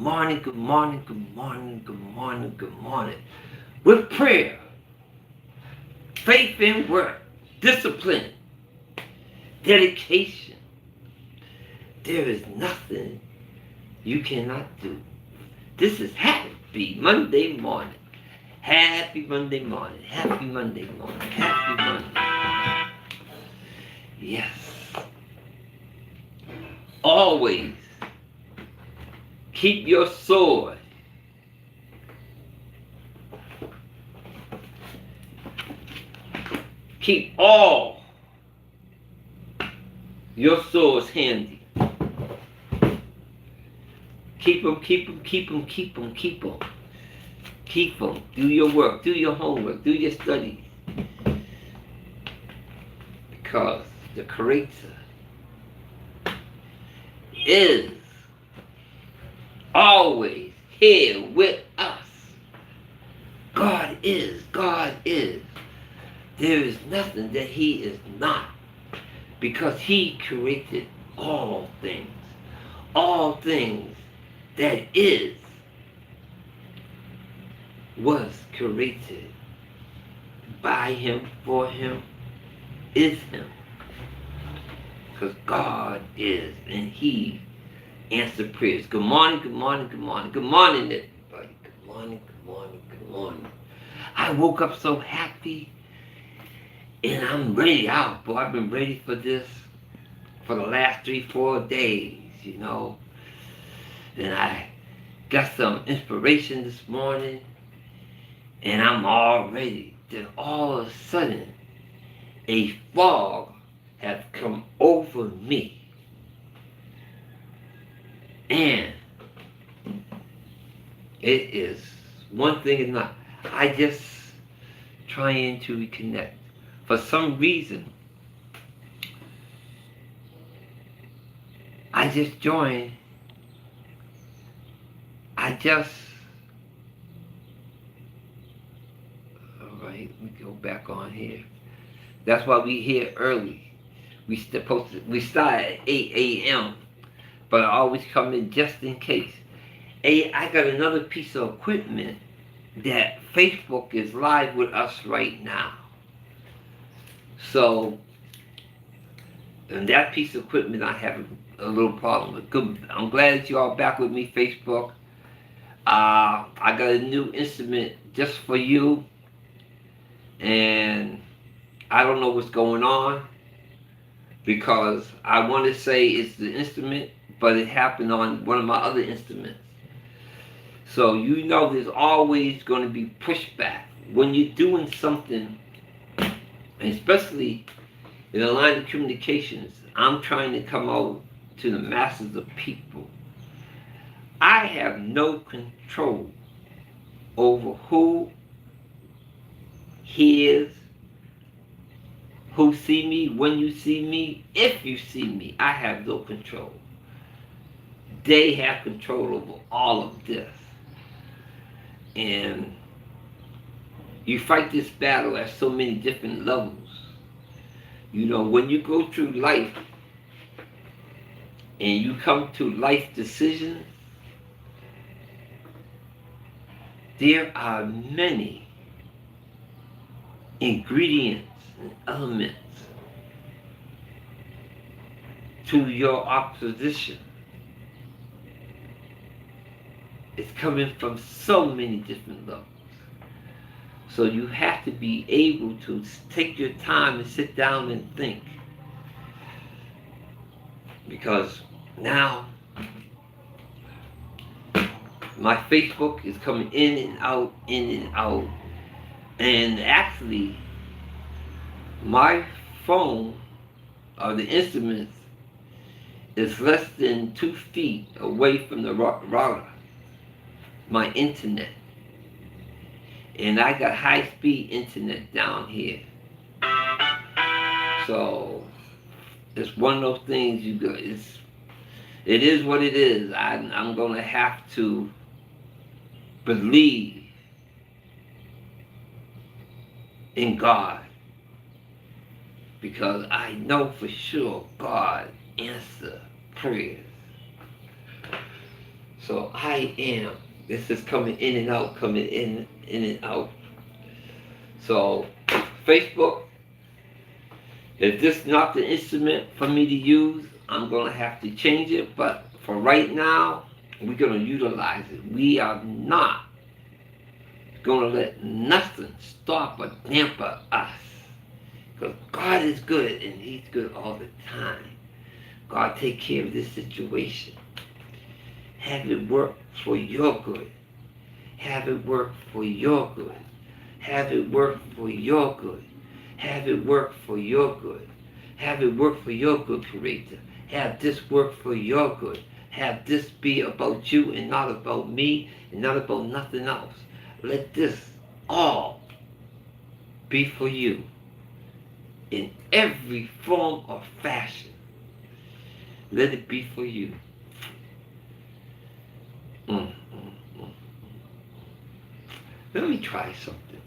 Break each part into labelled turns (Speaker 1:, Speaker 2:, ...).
Speaker 1: Morning, good morning, good morning, good morning, good morning. With prayer, faith in work, discipline, dedication, there is nothing you cannot do. This is Happy Monday morning. Happy Monday morning. Happy Monday morning. Happy Monday. Yes. Always keep your sword. Keep all your swords handy. Keep them, keep them, keep them, keep them, keep them. Keep them. Do your work. Do your homework. Do your studies. Because the Creator is always here with us. God is. God is. There is nothing that He is not. Because He created all things. All things that is was created by Him, for Him, is Him. Because God is, and He answers prayers. Good morning, good morning, good morning. Good morning, everybody. Good morning, good morning, good morning. I woke up so happy, and I'm ready. Boy, I've been ready for this for the last 3-4 days, And I got some inspiration this morning, and I'm all ready. Then all of a sudden, a fog has come over me. And it is one thing is not. I just trying to reconnect. For some reason, I just joined. All right, let me go back on here. That's why we here early. We start at 8 a.m. But I always come in just in case. Hey, I got another piece of equipment that Facebook is live with us right now. So, and that piece of equipment I have a little problem with. Good. I'm glad that you all back with me, Facebook. I got a new instrument just for you, and I don't know what's going on because I want to say it's the instrument, but it happened on one of my other instruments. So there's always going to be pushback when you're doing something, and especially in the line of communications. I'm trying to come out to the masses of people. I have no control over who hears, who see me, when you see me, if you see me. I have no control. They have control over all of this. And you fight this battle at so many different levels. When you go through life and you come to life decisions, there are many ingredients and elements to your opposition. It's coming from so many different levels. So you have to be able to take your time and sit down and think. Because now my Facebook is coming in and out, in and out. And actually, my phone, or the instruments, is less than 2 feet away from the router, my internet. And I got high-speed internet down here. So it's one of those things it is what it is. I'm going to have to believe in God, because I know for sure God answers prayers. So I am. This is coming in and out, coming in and out. So Facebook, if this is not the instrument for me to use, I'm gonna have to change it. But for right now, we're gonna utilize it. We are not gonna let nothing stop or damper us. Because God is good and He's good all the time. God, take care of this situation. Have it work for your good. Have it work for your good. Have it work for your good. Have it work for your good. Have it work for your good, Creator. Have this work for your good. Have this be about you and not about me and not about nothing else. Let this all be for you in every form or fashion. Let it be for you. Mm, mm, mm. Let me try something.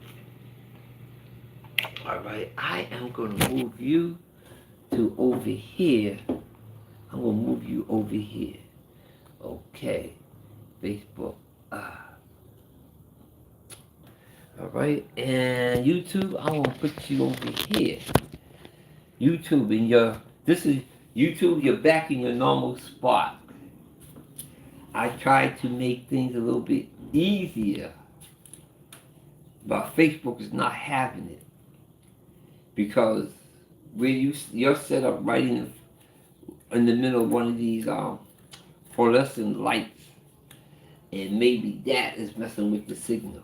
Speaker 1: All right, I am going to move you to over here. I'm going to move you over here. Okay, Facebook. All right, and YouTube, I'm going to put you over here. YouTube, this is YouTube, you're back in your normal spot. I tried to make things a little bit easier, but Facebook is not having it because where you're set up right in the middle of one of these fluorescent lights, and maybe that is messing with the signal.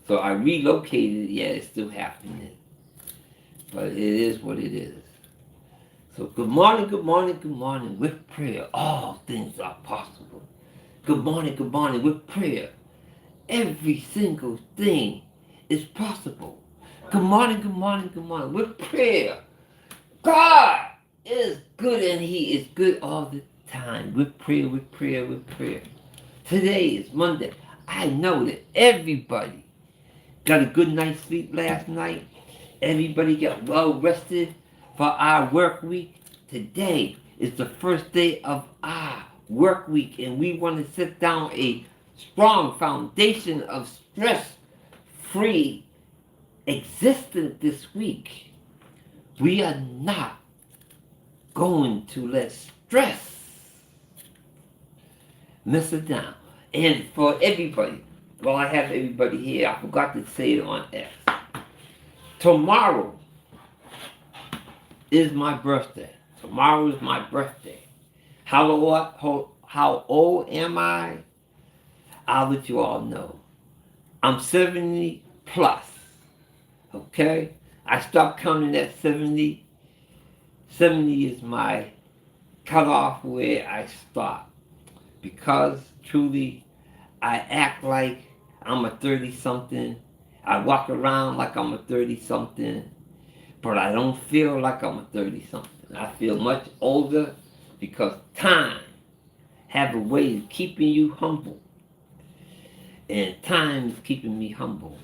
Speaker 1: So I relocated it. Yeah, it's still happening, but it is what it is. So good morning, good morning, good morning. With prayer, all things are possible. Good morning, with prayer. Every single thing is possible. Good morning, good morning, good morning. With prayer, God is good and He is good all the time. With prayer, with prayer, with prayer. Today is Monday. I know that everybody got a good night's sleep last night. Everybody got well rested for our work week. Today is the first day of our work week, and we want to set down a strong foundation of stress-free existence this week. We are not going to let stress mess it down. And for everybody, well, I have everybody here. I forgot to say it on X. Tomorrow is my birthday. Tomorrow is my birthday. How old am I? I'll let you all know. I'm 70 plus. Okay? I stopped counting at 70. 70 is my cutoff where I stop. Because truly, I act like I'm a 30-something. I walk around like I'm a 30-something. But I don't feel like I'm a 30-something. I feel much older because time have a way of keeping you humble. And time is keeping me humble.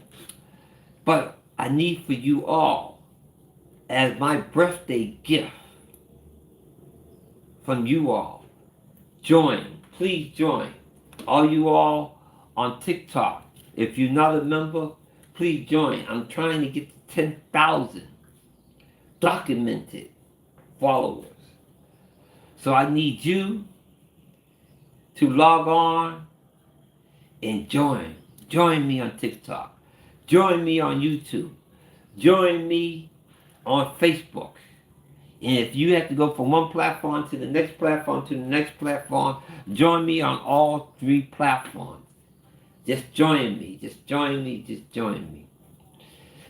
Speaker 1: But I need for you all, as my birthday gift from you all, join. Please join. All you all on TikTok. If you're not a member, please join. I'm trying to get to 10,000 documented followers. So I need you to log on and join. Join me on TikTok. Join me on YouTube. Join me on Facebook. And if you have to go from one platform to the next platform to the next platform, join me on all 3 platforms. Just join me. Just join me. Just join me.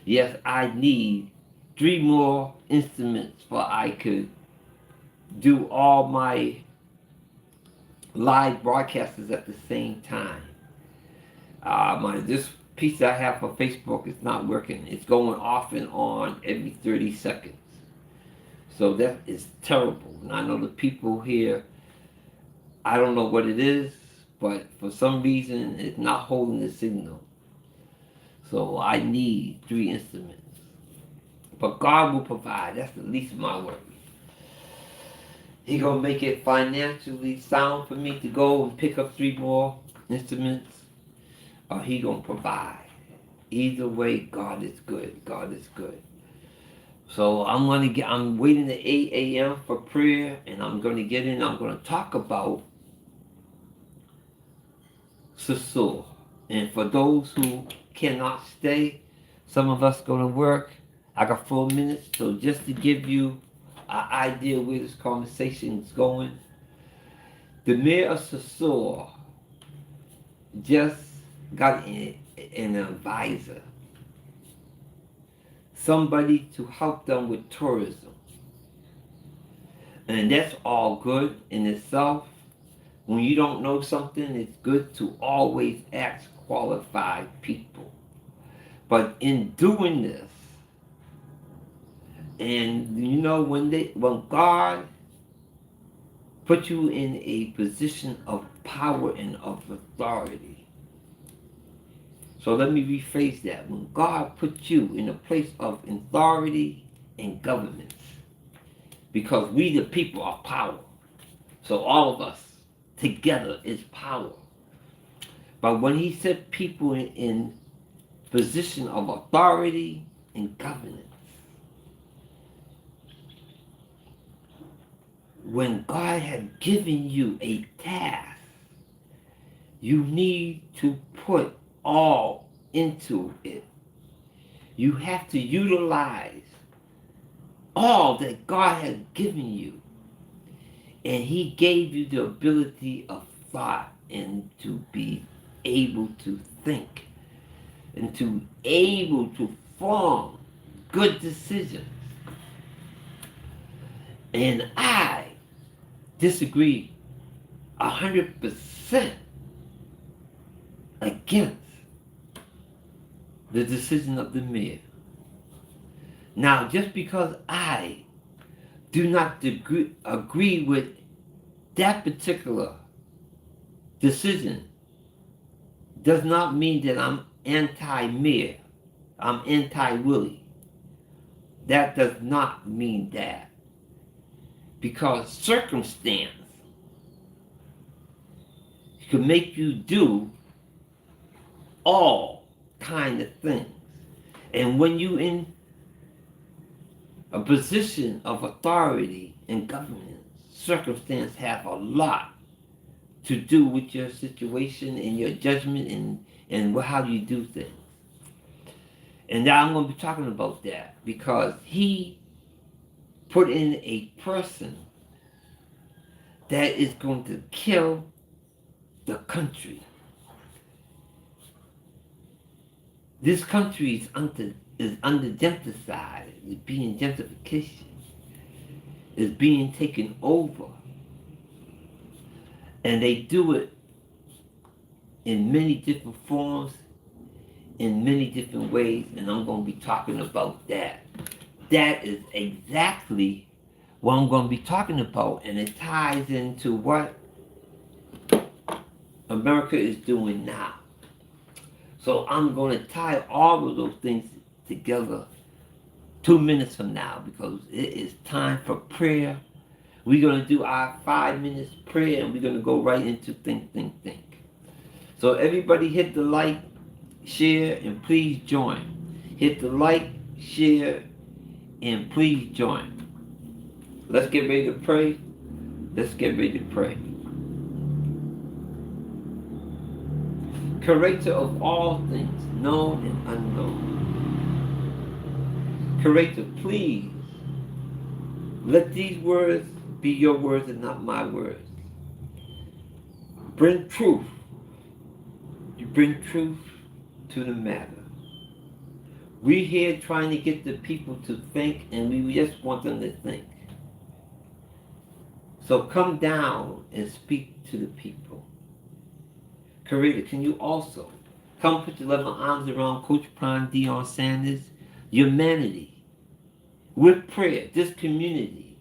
Speaker 1: Yes, I need 3 more instruments for I could do all my live broadcasts at the same time. This piece I have for Facebook is not working. It's going off and on every 30 seconds. So that is terrible. And I know the people here, I don't know what it is, but for some reason it's not holding the signal. So I need 3 instruments. But God will provide. That's the least of my worries. He gonna make it financially sound for me to go and pick up 3 more instruments, or he gonna provide. Either way, God is good. God is good. So I'm waiting at 8 a.m. for prayer, and I'm gonna get in. I'm gonna talk about Sasur. And for those who cannot stay, some of us go to work. I got 4 minutes, so just to give you an idea where this conversation is going, the mayor of Sasur just got an advisor, somebody to help them with tourism. And that's all good in itself. When you don't know something, it's good to always ask qualified people. But in doing this, and you know, when God put you in a position of power and of authority. So let me rephrase that. When God put you in a place of authority and governance, because we the people are power. So all of us together is power. But when he set people in position of authority and governance, when God had given you a task, you need to put all into it. You have to utilize all that God has given you. And he gave you the ability of thought and to be able to think and to able to form good decisions. And I disagree 100% against the decision of the mayor. Now, just because I do not agree with that particular decision does not mean that I'm anti-mayor. I'm anti-Willie. That does not mean that. Because circumstance can make you do all kind of things. And when you in a position of authority and governance, circumstance have a lot to do with your situation and your judgment and how you do things. And now I'm going to be talking about that because he put in a person that is going to kill the country. This country is under gentricide, is being gentrification, is being taken over. And they do it in many different forms, in many different ways, and I'm going to be talking about that. That is exactly what I'm going to be talking about, and it ties into what America is doing now. So I'm going to tie all of those things together 2 minutes from now because it is time for prayer. We're going to do our 5 minutes prayer and we're going to go right into think. So everybody hit the like, share, and please join. Hit the like, share, and please join. Let's get ready to pray. Let's get ready to pray. Creator of all things, known and unknown. Creator, please let these words be your words and not my words. Bring truth. You bring truth to the matter. We're here trying to get the people to think, and we just want them to think. So come down and speak to the people. Creator, can you also come put your loving arms around Coach Prime, Deion Sanders, humanity, with prayer, this community,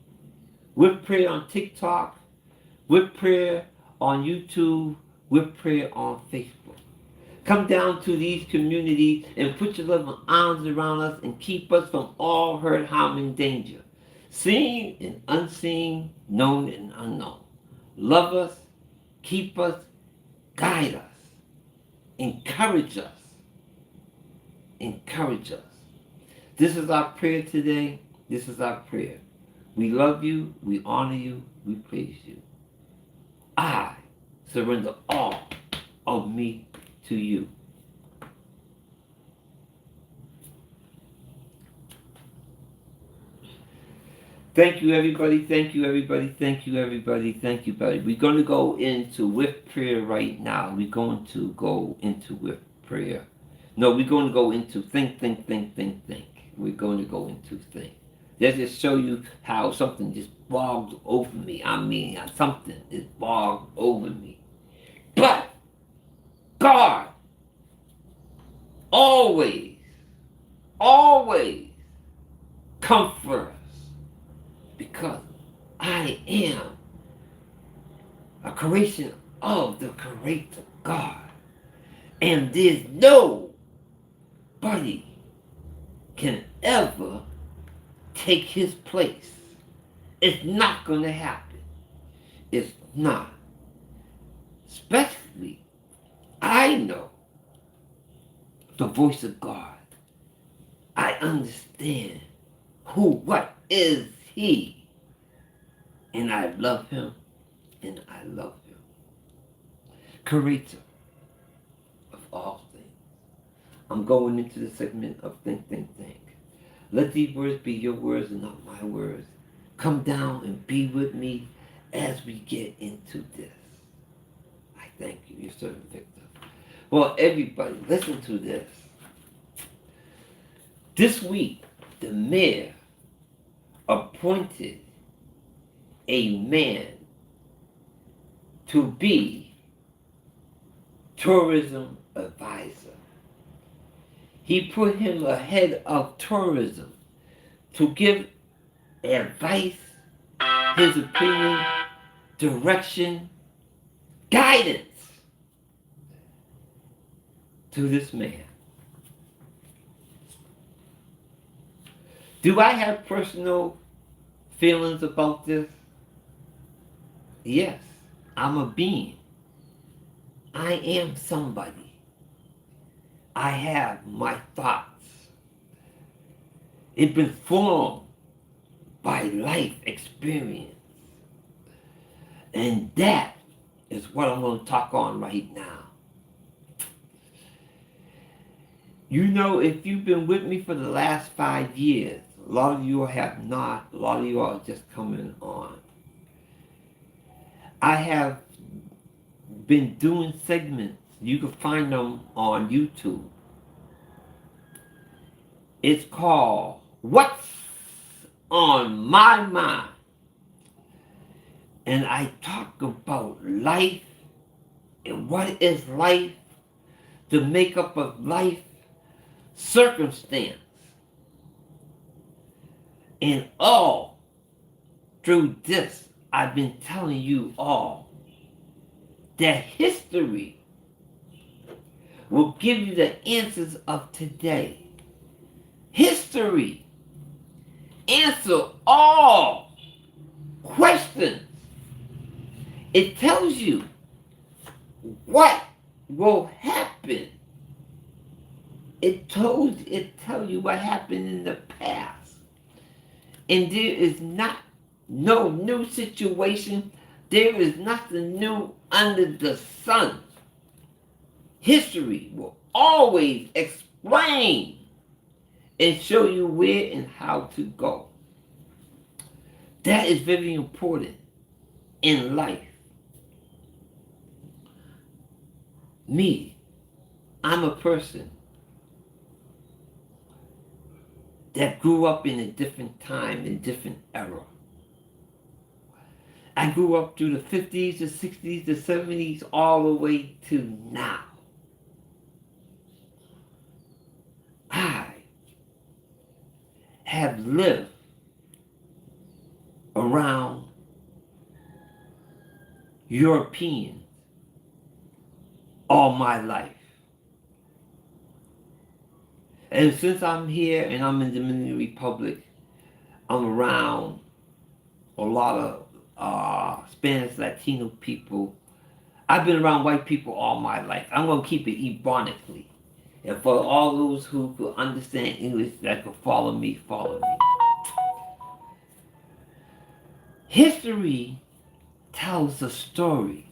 Speaker 1: with prayer on TikTok, with prayer on YouTube, with prayer on Facebook. Come down to these communities and put your loving arms around us and keep us from all hurt, harm, and danger. seen and unseen, known and unknown. Love us, keep us, guide us, encourage us, encourage us. This is our prayer today. This is our prayer. We love you, we honor you, we praise you. I surrender all of me to you. Thank you, everybody. Thank you, everybody. Thank you, everybody. Thank you, everybody. We're going to go into with prayer right now. We're going to go into with prayer. No, we're going to go into think. We're going to go into think. Let's just show you how something just bogged over me. I mean, something is bogged over me. But God always, always comfort us. Because I am a creation of the Creator God. And there's nobody can ever take his place. It's not going to happen. It's not. Especially, I know the voice of God. I understand what is he. And I love him. And I love him. Creator of all things. I'm going into the segment of think. Let these words be your words and not my words. Come down and be with me as we get into this. I thank you, your servant Victor. Well, everybody, listen to this. This week, the mayor appointed a man to be tourism advisor. He put him ahead of tourism to give advice, his opinion, direction, guidance to this man. Do I have personal feelings about this? Yes, I'm a being. I am somebody. I have my thoughts. It's been formed by life experience. And that is what I'm going to talk on right now. You know, if you've been with me for the last 5 years, a lot of you have not, a lot of you are just coming on. I have been doing segments. You can find them on YouTube. It's called What's on My Mind? And I talk about life and what is life, the makeup of life, circumstance. And all through this, I've been telling you all that history will give you the answers of today. History answer all questions. It tells you what will happen. It tells you what happened in the past. And there is no new situation. There is nothing new under the sun. History will always explain and show you where and how to go. That is very important in life. Me, I'm a person that grew up in a different time, in a different era. I grew up through the 50s, the 60s, the 70s, all the way to now. I have lived around Europeans all my life. And since I'm here and I'm in the Dominican Republic, I'm around a lot of Spanish Latino people. I've been around white people all my life. I'm going to keep it ebonically. And for all those who could understand English that could follow me, follow me. History tells a story.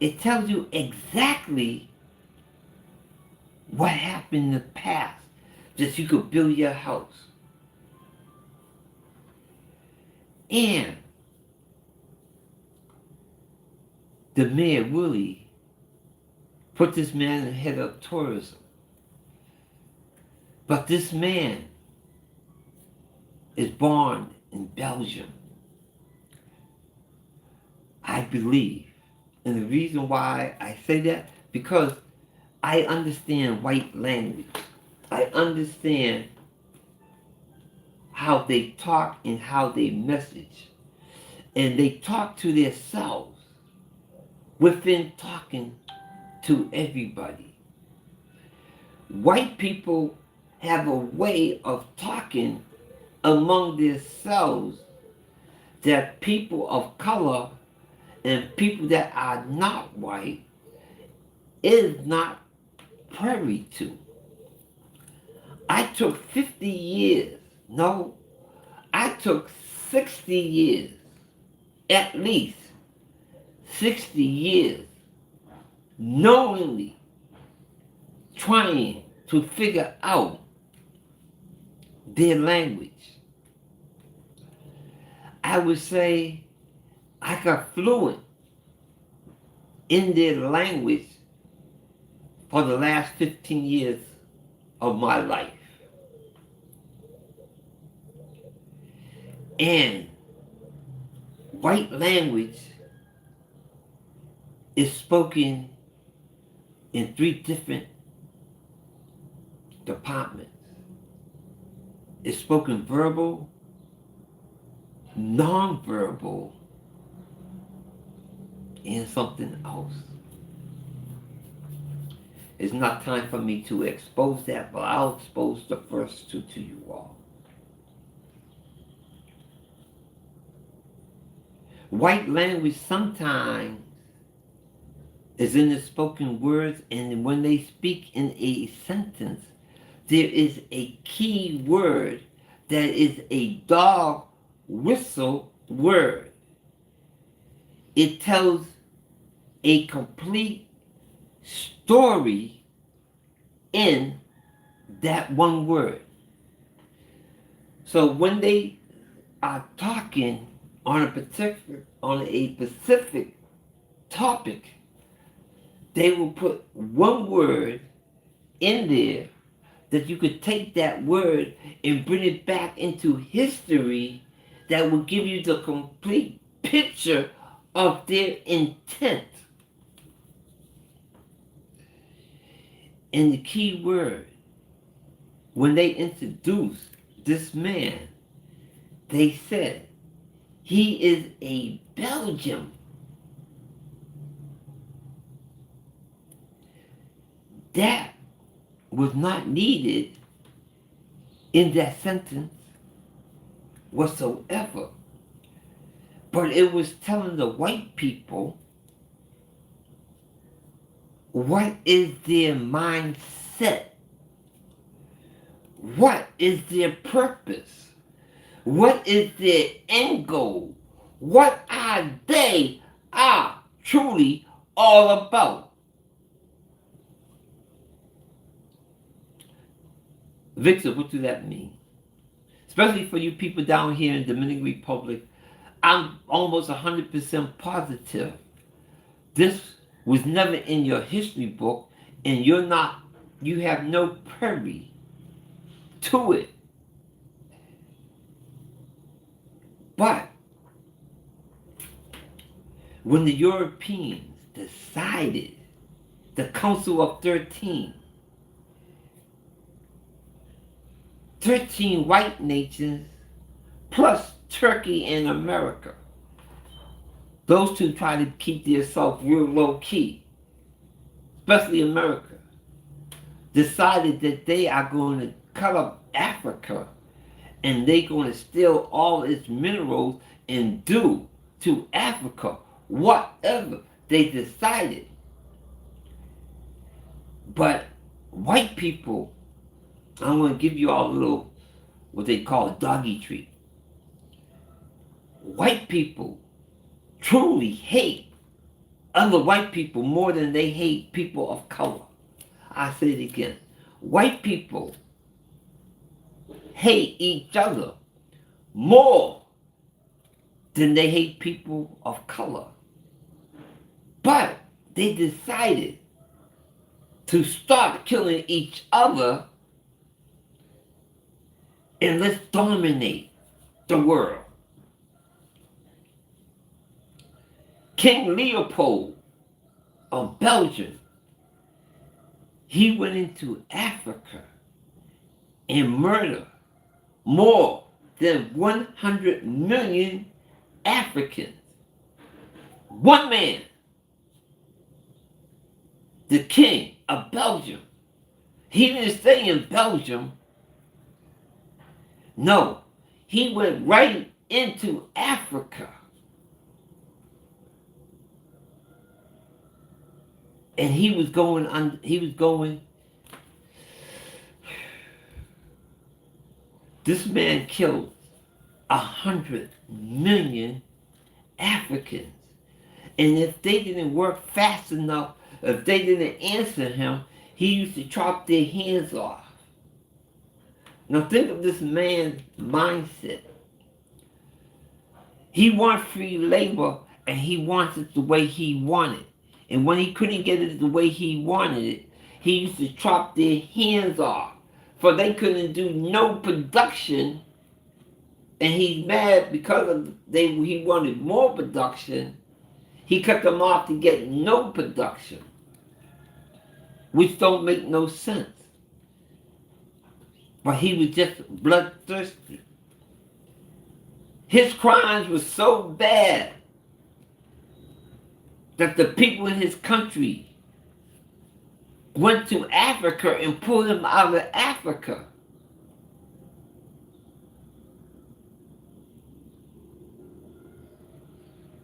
Speaker 1: It tells you exactly what happened in the past, that you could build your house. And the mayor Willie put this man in the head of tourism. But this man is born in Belgium, I believe. And the reason why I say that, because I understand white language. I understand how they talk and how they message. And they talk to themselves within talking to everybody. White people have a way of talking among themselves that people of color and people that are not white is not privy to. I took 50 years, no, I took 60 years, at least 60 years, knowingly trying to figure out their language. I would say I got fluent in their language for the last 15 years of my life. And white language is spoken in 3 different departments. It's spoken verbal, non-verbal, and something else. It's not time for me to expose that, but I'll expose the first 2 to you all. White language sometimes is in the spoken words, and when they speak in a sentence, there is a key word that is a dog whistle word. It tells a complete story in that one word. So when they are talking on a specific topic, they will put one word in there that you could take that word and bring it back into history that will give you the complete picture of their intent. And the key word, when they introduced this man, they said, he is a Belgian. That was not needed in that sentence whatsoever. But it was telling the white people what is their mindset, what is their purpose, what is their end goal, what are they are truly all about. Victor, what does that mean? Especially for you people down here in Dominican Republic, I'm almost 100% positive this was never in your history book, and you have no privy to it. But when the Europeans decided, the Council of 13 white nations plus Turkey and America, those 2 try to keep themselves real low key, especially America, decided that they are going to cut up Africa and they're going to steal all its minerals and do to Africa whatever they decided. But white people, I'm going to give you all a little, what they call a doggy treat. White people truly hate other white people more than they hate people of color. I say it again. White people hate each other more than they hate people of color. But they decided to start killing each other and let's dominate the world. King Leopold of Belgium, he went into Africa and murdered more than 100 million Africans. One man, the king of Belgium, he didn't stay in Belgium. No, he went right into Africa. And he was going, this man killed 100 million Africans. And if they didn't work fast enough, if they didn't answer him, he used to chop their hands off. Now think of this man's mindset. He wants free labor and he wants it the way he wanted. And when he couldn't get it the way he wanted it, he used to chop their hands off. For they couldn't do no production. And he's mad because he wanted more production. He cut them off to get no production. Which don't make no sense. But he was just bloodthirsty. His crimes were so bad that the people in his country went to Africa and pulled him out of Africa.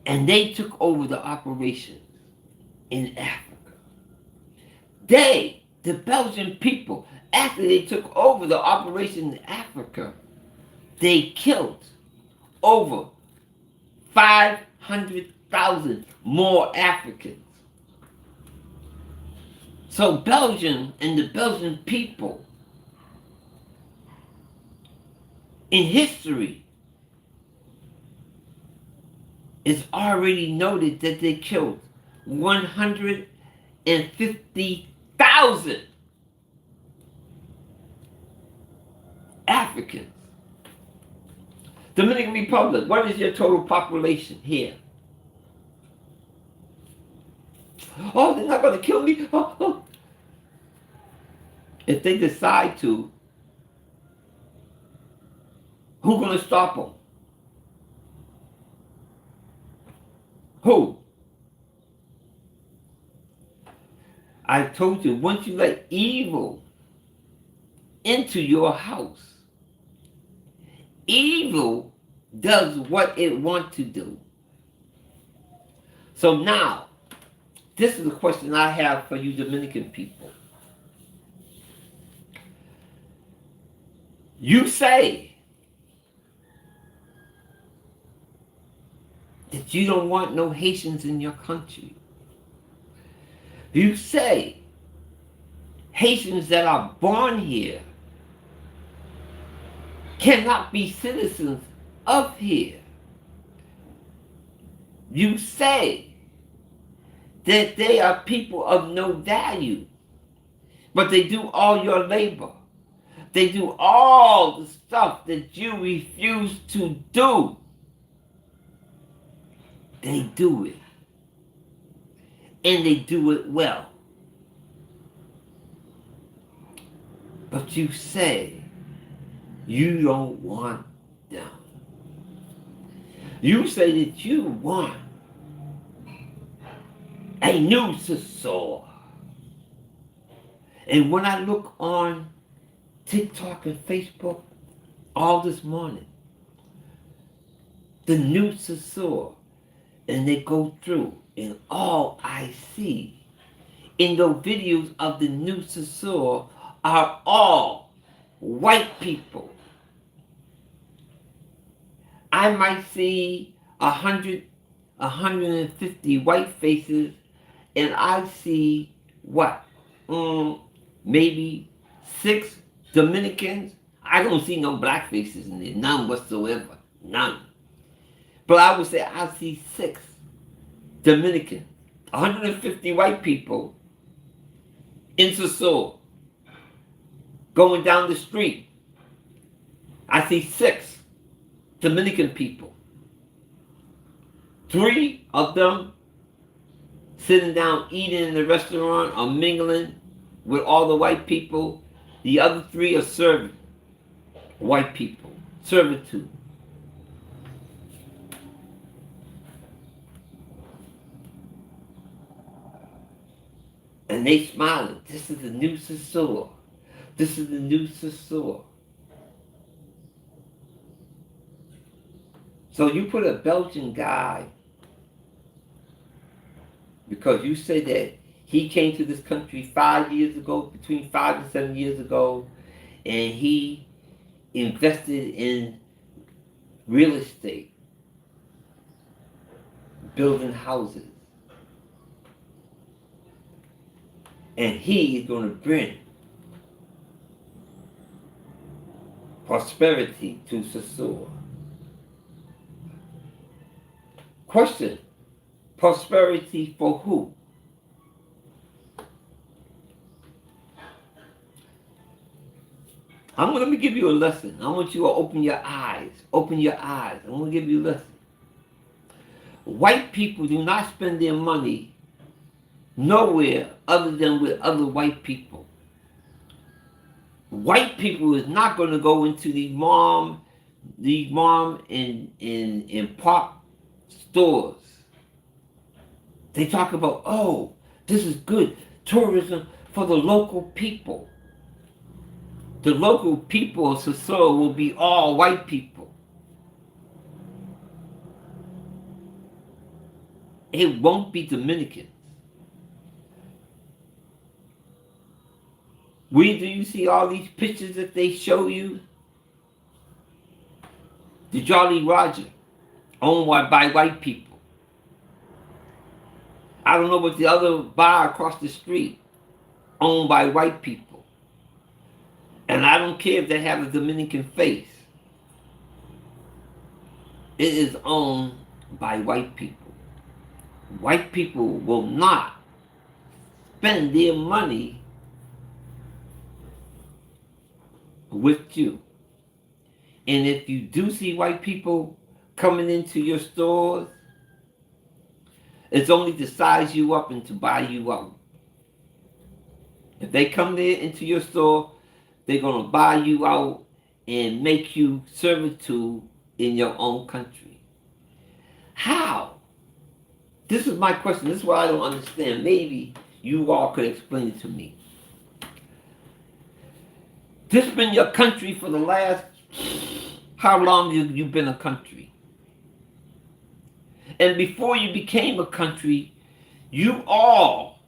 Speaker 1: And they took over the operations in Africa. They, the Belgian people, after they took over the operation in Africa, they killed over 500,000 more Africans. So Belgium and the Belgian people, in history, it's already noted that they killed 150,000 Africans. Dominican Republic, what is your total population here? Oh, they're not going to kill me. Oh. If they decide to, who's going to stop them? Who? I told you, once you let evil into your house, evil does what it wants to do. So now, this is the question I have for you Dominican people. You say that you don't want no Haitians in your country. You say Haitians that are born here cannot be citizens of here. You say that they are people of no value, but they do all your labor. They do all the stuff that you refuse to do. They do it. And they do it well. But you say you don't want them. You say that you want a new Sissour. And when I look on TikTok and Facebook, all this morning. The new Sasur. And they go through, and all I see in those videos of the new Sasur are all white people. I might see 150 white faces, and I see what? Maybe 6 Dominicans. I don't see no black faces in there, none whatsoever, none. But I would say I see 6 Dominicans, 150 white people in Sasur going down the street. I see 6 Dominican people. 3 of them sitting down eating in the restaurant or mingling with all the white people. The other 3 are serving white people, servitude. And they smiling. This is the new Sasur. This is the new Sasur. So you put a Belgian guy, because you say that he came to this country 5 years ago, between 5 and 7 years ago, and he invested in real estate, building houses. And he is going to bring prosperity to Sasur. Question, prosperity for who? Let me give you a lesson. I want you to open your eyes. Open your eyes. I'm going to give you a lesson. White people do not spend their money nowhere other than with other white people. White people is not going to go into the mom and pop stores. They talk about, oh, this is good tourism for the local people. The local people of Sasur will be all white people. It won't be Dominicans. Where do you see all these pictures that they show you? The Jolly Roger, owned by white people. I don't know what the other bar across the street, owned by white people. And I don't care if they have a Dominican face. It is owned by white people. White people will not spend their money with you. And if you do see white people coming into your stores, it's only to size you up and to buy you out. If they come there into your store, they're going to buy you out and make you servitude in your own country. How? This is my question. This is what I don't understand. Maybe you all could explain it to me. This been your country for the last, how long you been a country? And before you became a country, you all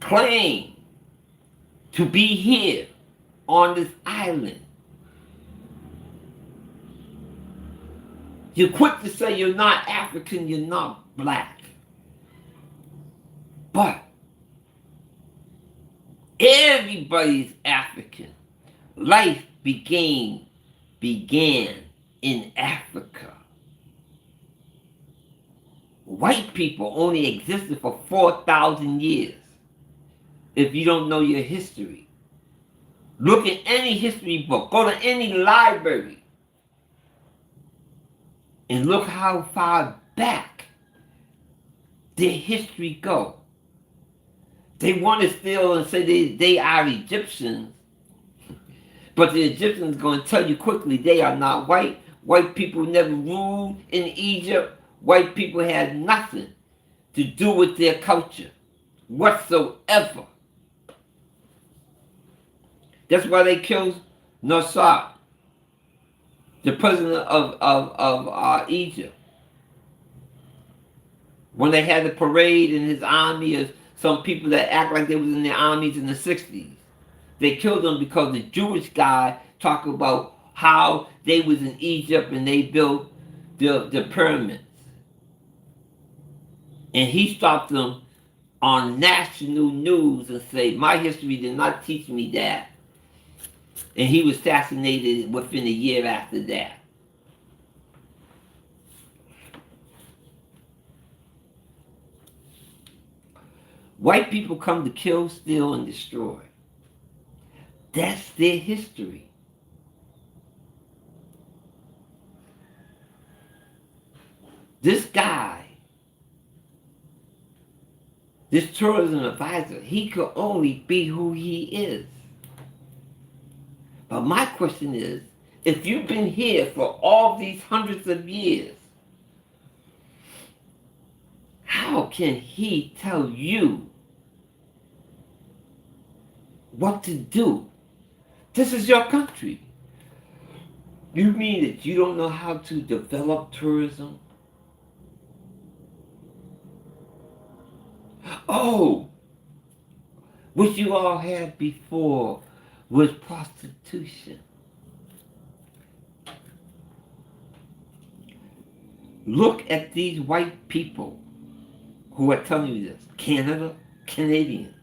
Speaker 1: claim to be here on this island. You're quick to say you're not African, you're not black. But everybody's African. Life began in Africa. White people only existed for 4,000 years. If you don't know your history, look at any history book, go to any library, and look how far back their history go. They want to steal and say they are Egyptians, but the Egyptians are going to tell you quickly they are not white. White people never ruled in Egypt. White people had nothing to do with their culture whatsoever. That's why they killed Nasser. the president of Egypt, when they had the parade in his army of some people that act like they was in their armies in the 60s. They killed him because the Jewish guy talked about how they was in Egypt and they built the pyramids. And he stopped them on national news and said, my history did not teach me that. And he was assassinated within a year after that. White people come to kill, steal, and destroy. That's their history. This guy, this tourism advisor, he could only be who he is. But my question is, if you've been here for all these hundreds of years, how can he tell you what to do? This is your country. You mean that you don't know how to develop tourism? Oh, what you all had before was prostitution. Look at these white people who are telling you this. Canada, Canadians.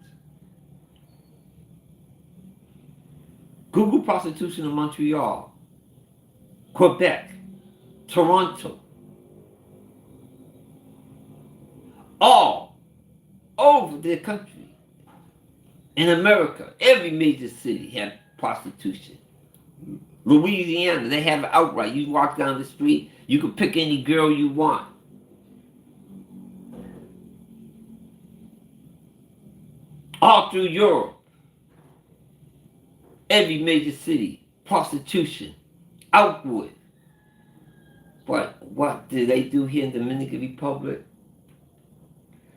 Speaker 1: Google prostitution in Montreal, Quebec, Toronto. All over the country. In America, every major city has prostitution. Louisiana, they have it outright. You walk down the street, you can pick any girl you want. All through Europe, every major city, prostitution, outward. But what do they do here in the Dominican Republic?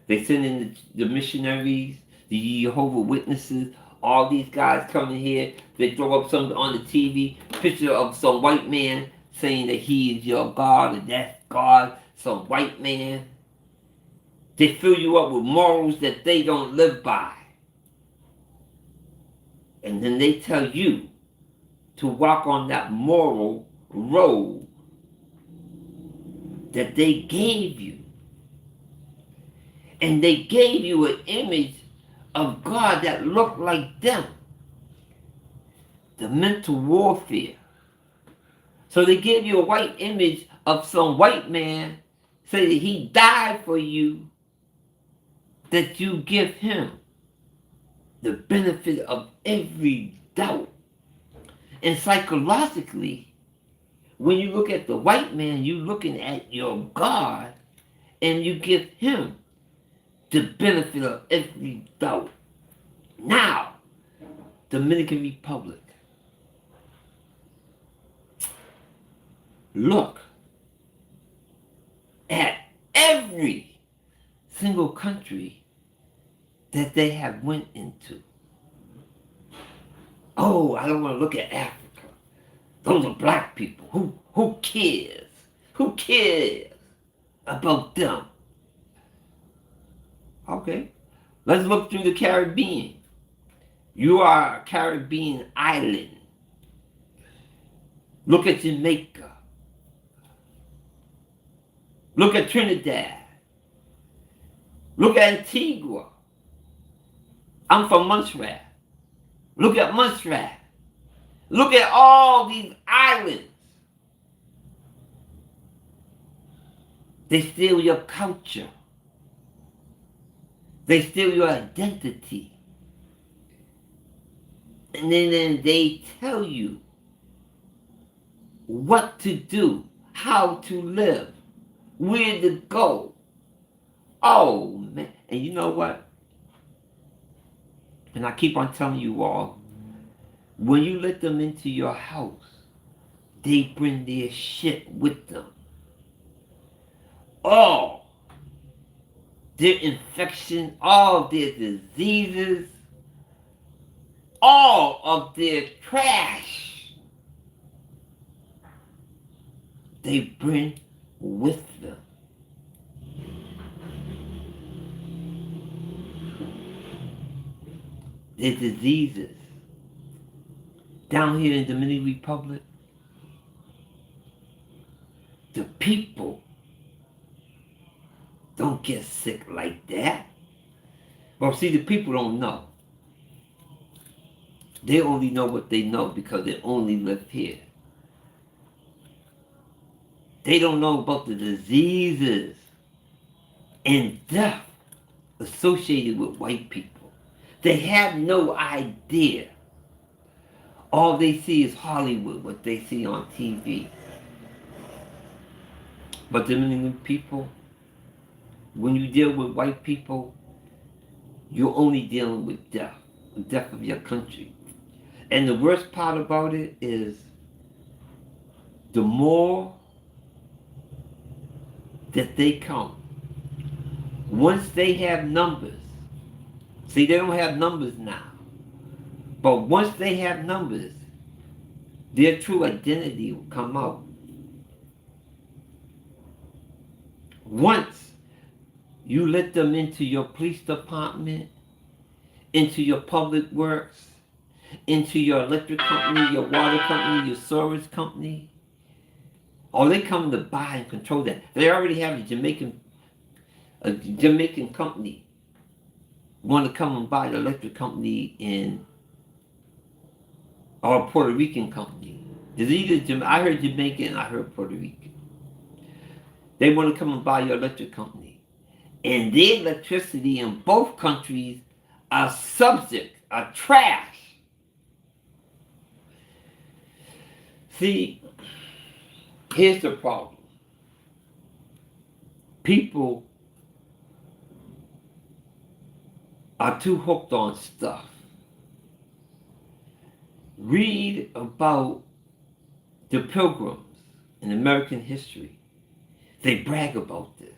Speaker 1: They send in the missionaries, the Jehovah's Witnesses, all these guys coming here. They throw up something on the TV, picture of some white man saying that he is your God and that's God, some white man. They fill you up with morals that they don't live by. And then they tell you to walk on that moral road that they gave you. And they gave you an image of God that looked like them. The mental warfare. So they gave you a white image of some white man, say that he died for you, that you give him the benefit of every doubt. And psychologically, when you look at the white man, you're looking at your God, and you give him the benefit of every doubt. Now, Dominican Republic. Look at every single country that they have went into. Oh, I don't want to look at Africa. Those are black people. Who cares? Who cares about them? Okay, let's look through the Caribbean. You are a Caribbean island. Look at Jamaica. Look at Trinidad. Look at Antigua. I'm from Montserrat. Look at Montserrat. Look at all these islands. They steal your culture. They steal your identity. And then they tell you what to do, how to live, where to go. Oh, man. And you know what? And I keep on telling you all, when you let them into your house, they bring their shit with them. All their infection, all their diseases, all of their trash. they bring with them. Their diseases. Down here in the Dominican Republic, the people don't get sick like that. Well, see, the people don't know. They only know what they know because they only live here. They don't know about the diseases and death associated with white people. They have no idea. All they see is Hollywood, what they see on TV. But the Dominican people, when you deal with white people, you're only dealing with death, the death of your country. And the worst part about it is the more that they come, once they have numbers, see, they don't have numbers now, but once they have numbers, their true identity will come out. Once you let them into your police department, into your public works, into your electric company, your water company, your service company, or they come to buy and control that. They already have a Jamaican company want to come and buy the electric company or a Puerto Rican company. I heard Jamaican, I heard Puerto Rican. They want to come and buy your electric company. And their electricity in both countries are trash. See, here's the problem. People are too hooked on stuff. Read about the Pilgrims in American history. They brag about this.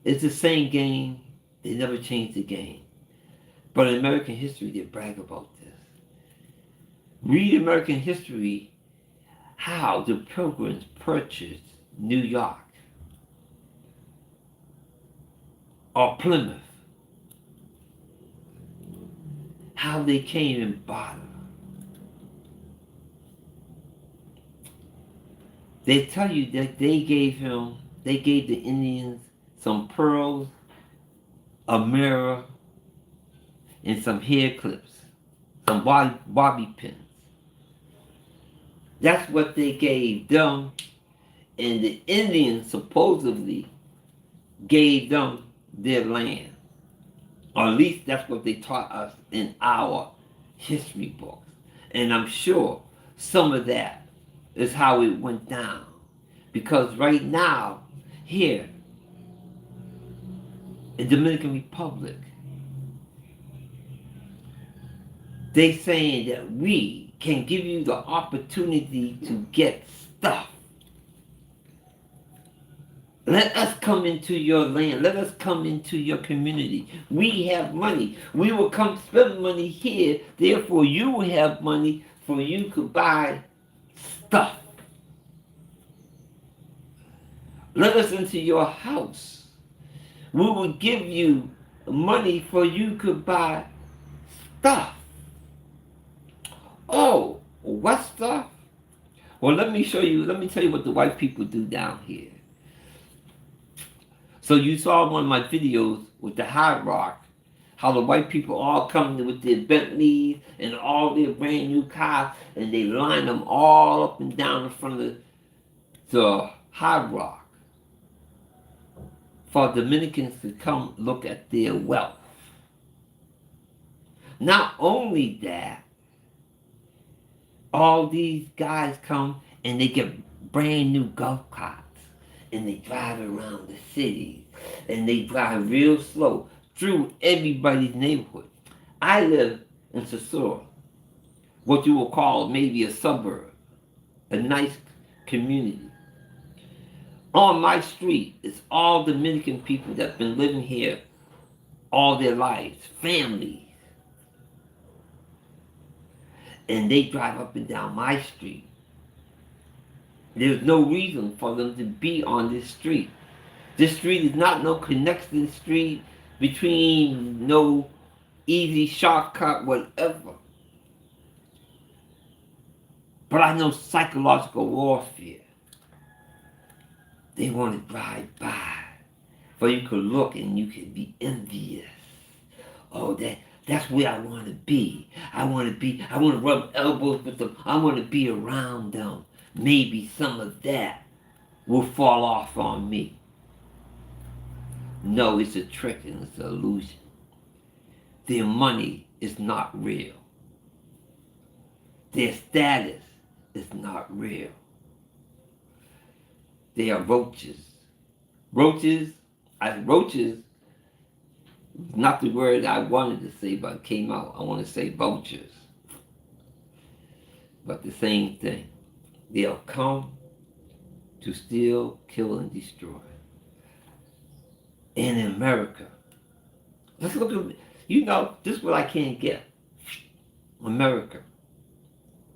Speaker 1: It's the same game. They never changed the game. But in American history, they brag about this. Read American history, how the Pilgrims purchased New York or Plymouth. How they came and bought them. They tell you that they gave the Indians some pearls, a mirror, and some hair clips, some bobby pins. That's what they gave them, and the Indians supposedly gave them their land. Or at least that's what they taught us in our history books. And I'm sure some of that is how it went down. Because right now, here, in the Dominican Republic, they saying that we can give you the opportunity to get stuff. Let us come into your land. Let us come into your community. We have money. We will come spend money here. Therefore, you have money for you to buy stuff. Let us into your house. We will give you money for you to buy stuff. Oh, what stuff? Well, let me tell you what the white people do down here. So you saw one of my videos with the Hard Rock, how the white people all come with their Bentleys and all their brand new cars, and they line them all up and down in front of the Hard Rock for Dominicans to come look at their wealth. Not only that, all these guys come and they get brand new golf carts. And they drive around the city, and they drive real slow through everybody's neighborhood. I live in Sosúa, what you will call maybe a suburb, a nice community. On my street is all Dominican people that have been living here all their lives, families. And they drive up and down my street. There's no reason for them to be on this street. This street is not no connecting street between no easy shortcut, whatever. But I know psychological warfare. They want to drive by. For you could look and you could be envious. Oh, that's where I want to be. I want to rub elbows with them. I want to be around them. Maybe some of that will fall off on me. No, it's a trick and it's an illusion. Their money is not real. Their status is not real. They are roaches. Roaches, not the word I wanted to say, but it came out. I want to say vultures. But the same thing. They'll come to steal, kill, and destroy. And in America, let's look at, this is what I can't get. America,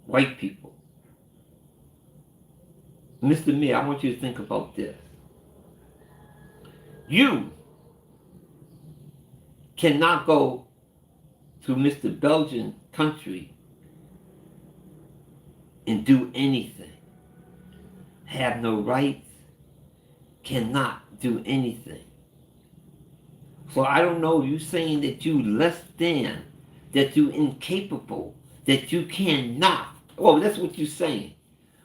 Speaker 1: white people. Mr. Mayor, I want you to think about this. You cannot go to Mr. Belgian country and do anything. Have no rights, cannot do anything. So I don't know, you saying that you less than, that you incapable, that you cannot. Oh, that's what you're saying.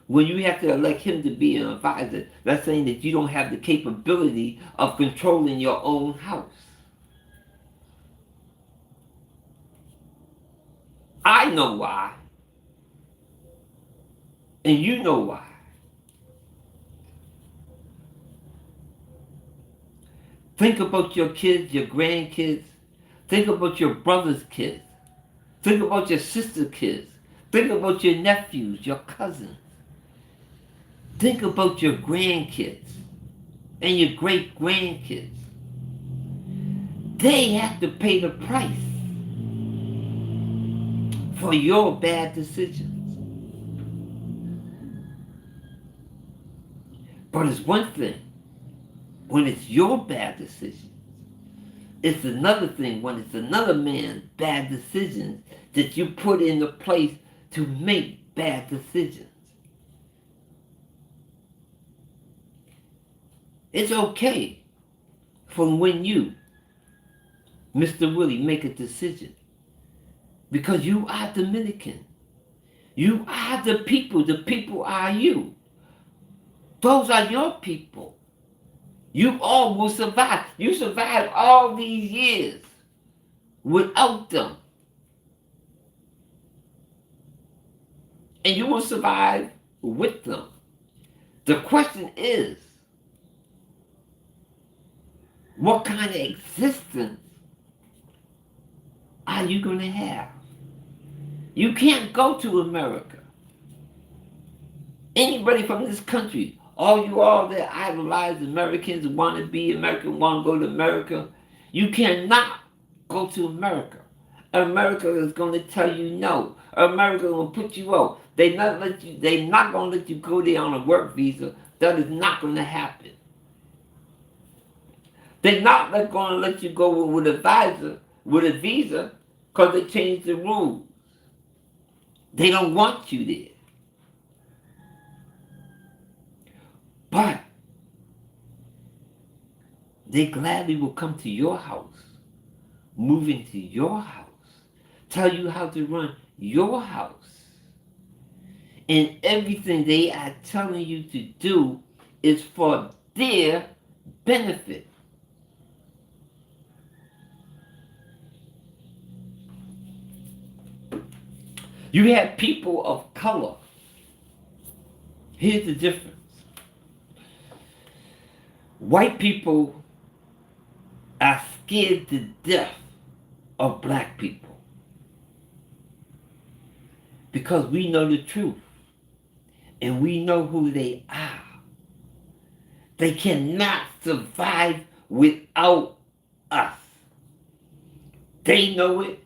Speaker 1: When you have to elect him to be an advisor, that's saying that you don't have the capability of controlling your own house. I know why. And you know why. Think about your kids, your grandkids. Think about your brother's kids. Think about your sister's kids. Think about your nephews, your cousins. Think about your grandkids and your great-grandkids. They have to pay the price for your bad decisions. But it's one thing when it's your bad decisions. It's another thing when it's another man's bad decisions that you put into place to make bad decisions. It's okay from when you, Mr. Willie, make a decision. Because you are Dominican. You are the people are you. Those are your people. You all will survive. You survived all these years without them. And you will survive with them. The question is, what kind of existence are you going to have? You can't go to America. Anybody from this country, all that idolize Americans, want to be American, want to go to America, you cannot go to America. America is going to tell you no. America will put you out. They're not going to let you go there on a work visa. That is not going to happen. They're not going to let you go with a visa, because they changed the rules. They don't want you there. But they gladly will come to your house, move into your house, tell you how to run your house. And everything they are telling you to do is for their benefit. You have people of color. Here's the difference. White people are scared to death of black people because we know the truth and we know who they are. They cannot survive without us. They know it.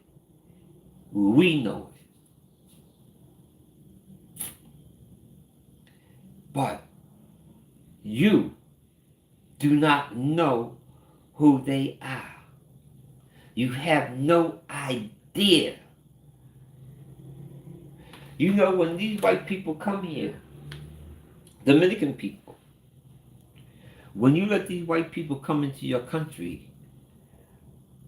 Speaker 1: We know it. But you do not know who they are. You have no idea. You know, when these white people come here, Dominican people, when you let these white people come into your country,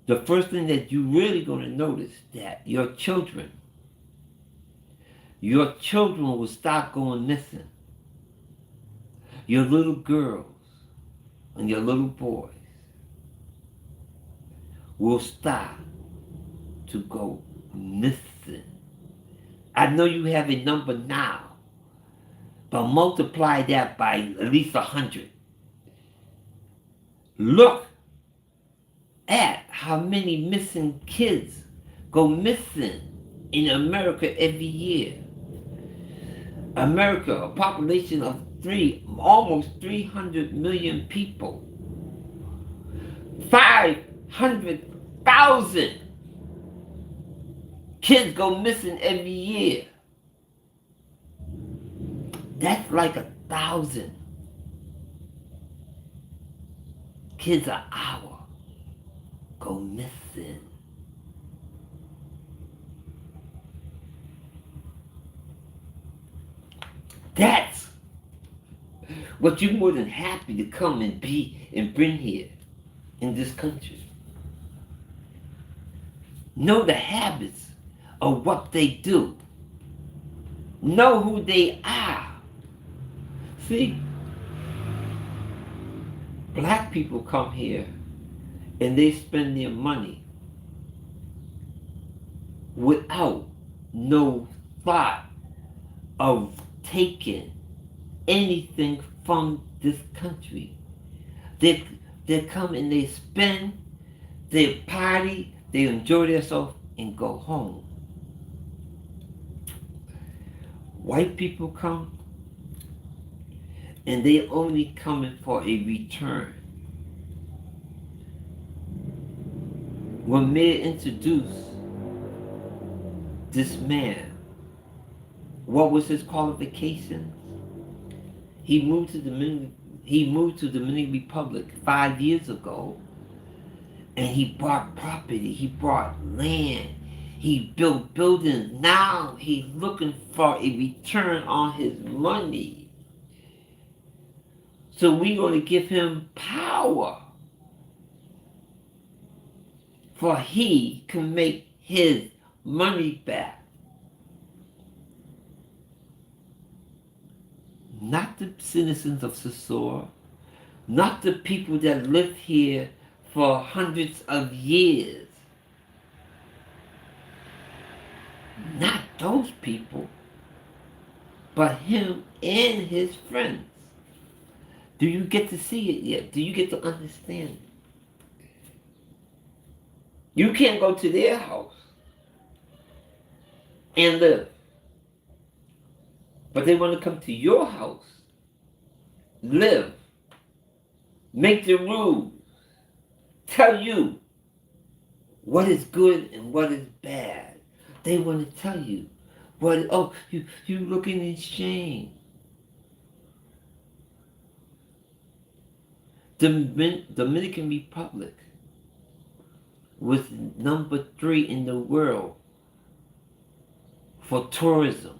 Speaker 1: the first thing that you really going to notice that your children will start going missing. Your little girls and your little boys will start to go missing. I know you have a number now, but multiply that by at least 100. Look at how many missing kids go missing in America every year. America, a population of almost 300 million people. 500,000 kids go missing every year. That's like 1,000 kids an hour go missing. That's what you're more than happy to come and be and bring here in this country. Know the habits of what they do. Know who they are. See, black people come here and they spend their money without no thought of taking anything from this country. They come and they spend, they party, they enjoy themselves and go home. White people come and they only coming for a return. When Mayor introduced this man, what was his qualifications? He moved to Dominican Republic 5 years ago, and he bought property, he bought land, he built buildings. Now he's looking for a return on his money. So we're going to give him power, for he can make his money back. Not the citizens of Sosúa, not the people that live here for hundreds of years. Not those people, but him and his friends. Do you get to see it yet? Do you get to understand it? You can't go to their house and live. But they want to come to your house, live, make the rules, tell you what is good and what is bad. They want to tell you you looking in shame. The Dominican Republic was number 3 in the world for tourism.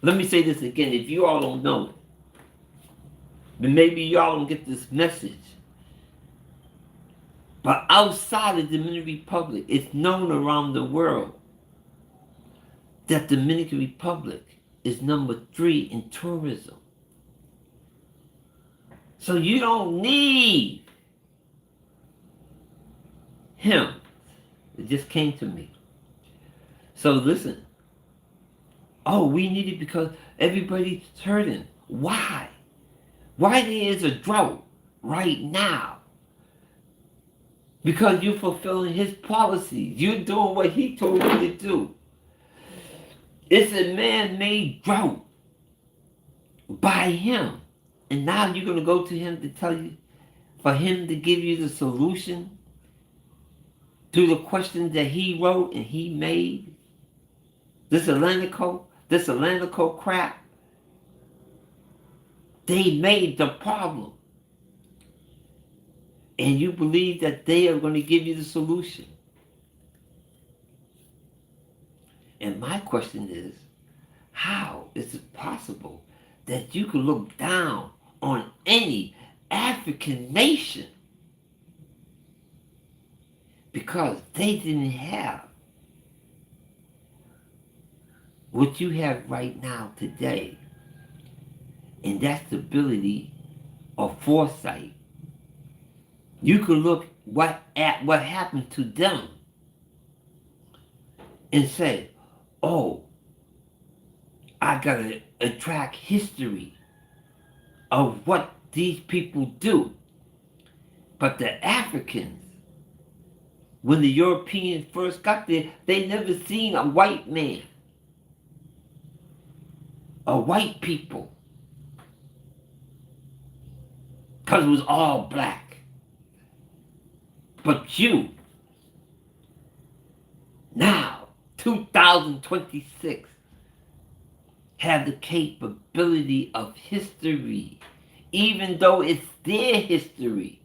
Speaker 1: Let me say this again, if you all don't know it, but maybe y'all don't get this message. But outside of the Dominican Republic, it's known around the world that the Dominican Republic is number 3 in tourism. So you don't need him. It just came to me. So listen. Oh, we need it because everybody's hurting. Why? Why there is a drought right now? Because you're fulfilling his policies. You're doing what he told you to do. It's a man-made drought by him. And now you're going to go to him to tell you, for him to give you the solution to the questions that he wrote and he made. This Atlantico crap. They made the problem. And you believe that they are going to give you the solution. And my question is, how is it possible that you can look down on any African nation because they didn't have what you have right now today, and that's the ability of foresight? You could look at what happened to them and say, oh, I gotta attract history of what these people do. But the Africans, when the Europeans first got there, they never seen a white man, a white people, because it was all black. But you, now, 2026, have the capability of history, even though it's their history.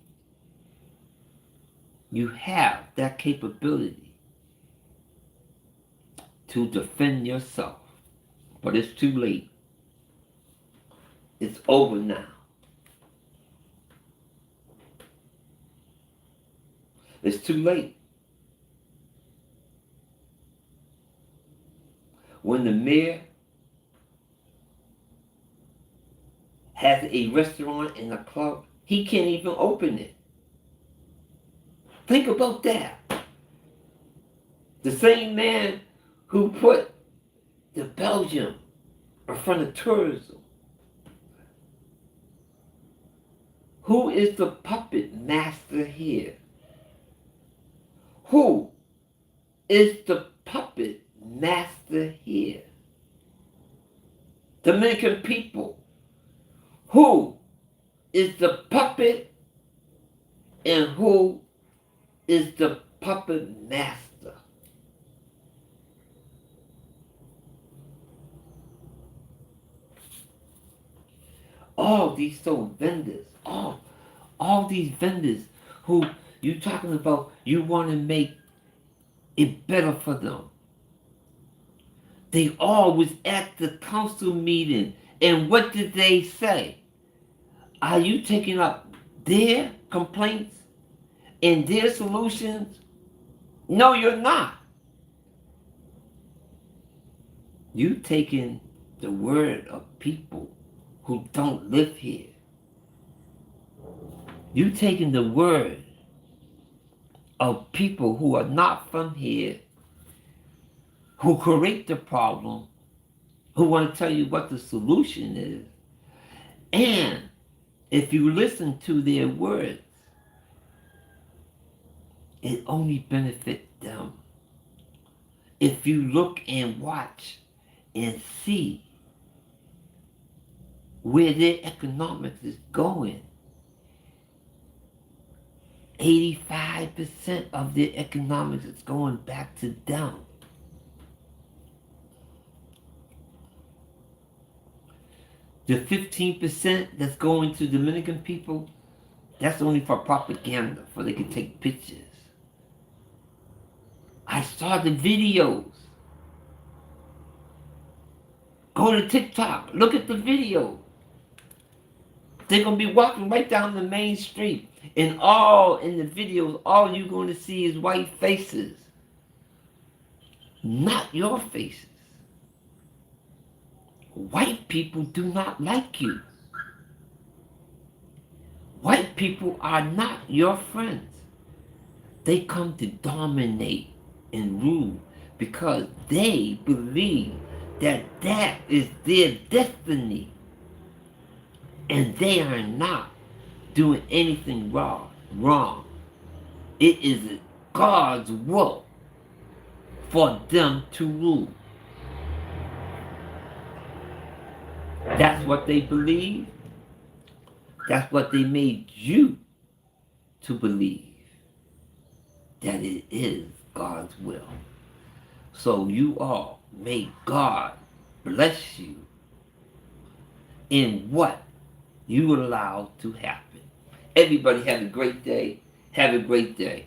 Speaker 1: You have that capability to defend yourself. But it's too late. It's over now. It's too late. When the mayor has a restaurant and a club, he can't even open it. Think about that. The same man who put the Belgium in front of tourism. Who is the puppet master here? Who is the puppet master here? Dominican people. Who is the puppet and who is the puppet master? All these vendors, all these vendors who you talking about, you want to make it better for them. They all was at the council meeting, and what did they say? Are you taking up their complaints and their solutions? No, you're not. You taking the word of people who don't live here. You taking the word of people who are not from here, who create the problem, who want to tell you what the solution is. And if you listen to their words, it only benefits them. If you look and watch and see where their economics is going, 85% of their economics is going back to them. The 15% that's going to Dominican people, that's only for propaganda, for they can take pictures. I saw the videos. Go to TikTok, look at the video. They're going to be walking right down the main street, and all in the videos, all you're going to see is white faces. Not your faces. White people do not like you. White people are not your friends. They come to dominate and rule because they believe that that is their destiny. And they are not doing anything wrong. It is God's will for them to rule. That's what they believe. That's what they made you to believe. That it is God's will. So you all, may God bless you in what you allow to happen. Everybody have a great day. Have a great day.